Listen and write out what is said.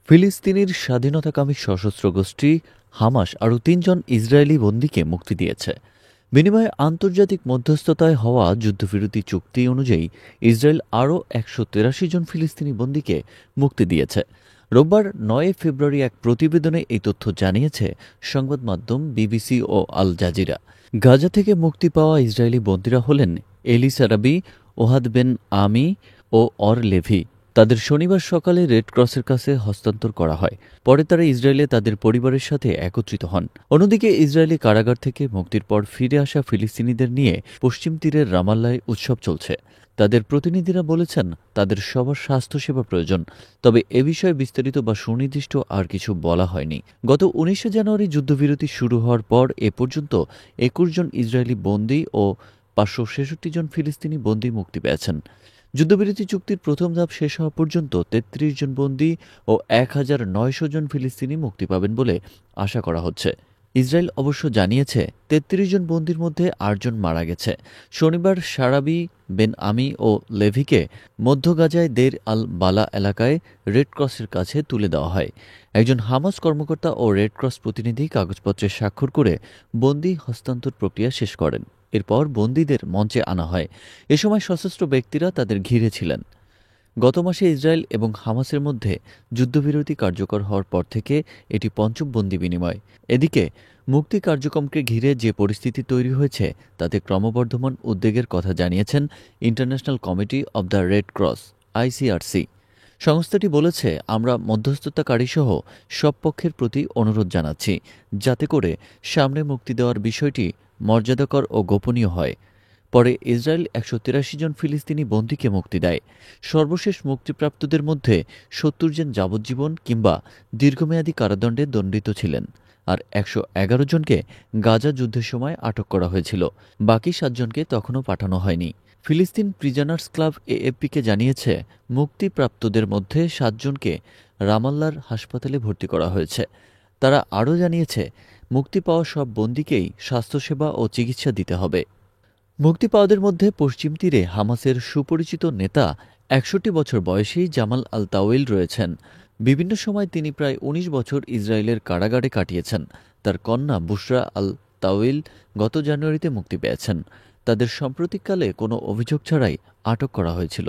ফিলিস্তিনির স্বাধীনতাকামী সশস্ত্র গোষ্ঠী হামাস আরও ৩ জন ইসরায়েলি বন্দীকে মুক্তি দিয়েছে। বিনিময়ে আন্তর্জাতিক মধ্যস্থতায় হওয়া যুদ্ধবিরতি চুক্তি অনুযায়ী ইসরায়েল আরও ১৮৩ জন ফিলিস্তিনি বন্দীকে মুক্তি দিয়েছে। রোববার ৯ ফেব্রুয়ারি এক প্রতিবেদনে এই তথ্য জানিয়েছে সংবাদ মাধ্যম বিবিসি ও আল জাজিরা। গাজা থেকে মুক্তি পাওয়া ইসরায়েলি বন্দীরা হলেন এলি সারাবি, ওহাদ বেন আমি ও অর লেভি। তাদের শনিবার সকালে রেড ক্রসের কাছে হস্তান্তর করা হয়। পরে তারা ইসরায়েলে তাদের পরিবারের সাথে একত্রিত হন। অন্যদিকে ইসরায়েলি কারাগার থেকে মুক্তির পর ফিরে আসা ফিলিস্তিনিদের নিয়ে পশ্চিম তীরের রামাল্লায় উৎসব চলছে। তাদের প্রতিনিধিরা বলেছেন তাদের সবার স্বাস্থ্যসেবা প্রয়োজন, তবে এ বিষয়ে বিস্তারিত বা সুনির্দিষ্ট আর কিছু বলা হয়নি। গত ১৯ জানুয়ারি যুদ্ধবিরতি শুরু হওয়ার পর এ পর্যন্ত ২১ জন ইসরায়েলি বন্দী ও ৫৬৬ জন ফিলিস্তিনি বন্দী মুক্তি পেয়েছেন। যুদ্ধবিরতি চুক্তির প্রথম ধাপ শেষ হওয়া পর্যন্ত ৩৩ জন বন্দী ও ১,৯০০ জন ফিলিস্তিনি মুক্তি পাবেন বলে আশা করা হচ্ছে। ইসরায়েল অবশ্য জানিয়েছে ৩৩ জন বন্দীর মধ্যে ৮ জন মারা গেছে। শনিবার সারাবি, বেন আমি ও লেভিকে মধ্য গাজায় দের আল বালা এলাকায় রেড ক্রসের কাছে তুলে দেওয়া হয়। একজন হামাস কর্মকর্তা ও রেড ক্রস প্রতিনিধি কাগজপত্রে স্বাক্ষর করে বন্দী হস্তান্তর প্রক্রিয়া শেষ করেন। এরপর বন্দীদের মঞ্চে আনা হয়। এ সময় সশস্ত্র ব্যক্তিরা তাদের ঘিরে ছিলেন। গত মাসে ইসরায়েল এবং হামাসের মধ্যে যুদ্ধবিরতি কার্যকর হওয়ার পর থেকে এটি পঞ্চম বন্দী বিনিময়। এদিকে মুক্তি কার্যক্রমকে ঘিরে যে পরিস্থিতি তৈরি হয়েছে তাতে ক্রমবর্ধমান উদ্বেগের কথা জানিয়েছেন international committee of the red cross ICRC. সংস্থাটি বলেছে, আমরা মধ্যস্থতাকারীসহ সব পক্ষের প্রতি অনুরোধ জানাচ্ছি যাতে করে সামনে মুক্তি দেওয়ার বিষয়টি মর্যাদাকর ও গোপনীয় হয়। পরে ইসরায়েল ১৮৩ জন ফিলিস্তিনি বন্দীকে মুক্তি দেয়। সর্বশেষ মুক্তিপ্রাপ্তদের মধ্যে ৭০ জন যাবজ্জীবন কিংবা দীর্ঘমেয়াদী কারাদণ্ডে দণ্ডিত ছিলেন, আর ১১১ জনকে গাজা যুদ্ধের সময় আটক করা হয়েছিল। বাকি ৭ জনকে তখনও পাঠানো হয়নি। ফিলিস্তিন প্রিজনার্স ক্লাব এএফপিকে জানিয়েছে, মুক্তিপ্রাপ্তদের মধ্যে ৭ জনকে রামাল্লার হাসপাতালে ভর্তি করা হয়েছে। তারা আরও জানিয়েছে, মুক্তি পাওয়া সব বন্দীকেই স্বাস্থ্যসেবা ও চিকিৎসা দিতে হবে। মুক্তি পাওয়াদের মধ্যে পশ্চিম তীরে হামাসের সুপরিচিত নেতা ৬১ বছর বয়সী জামাল আল তাওয়েল রয়েছেন। বিভিন্ন সময় তিনি প্রায় ১৯ বছর ইসরায়েলের কারাগারে কাটিয়েছেন। তার কন্যা বুশরা আল তাওয়েল গত জানুয়ারিতে মুক্তি পেয়েছেন। তাদের সাম্প্রতিককালে কোনো অভিযোগ ছাড়াই আটক করা হয়েছিল।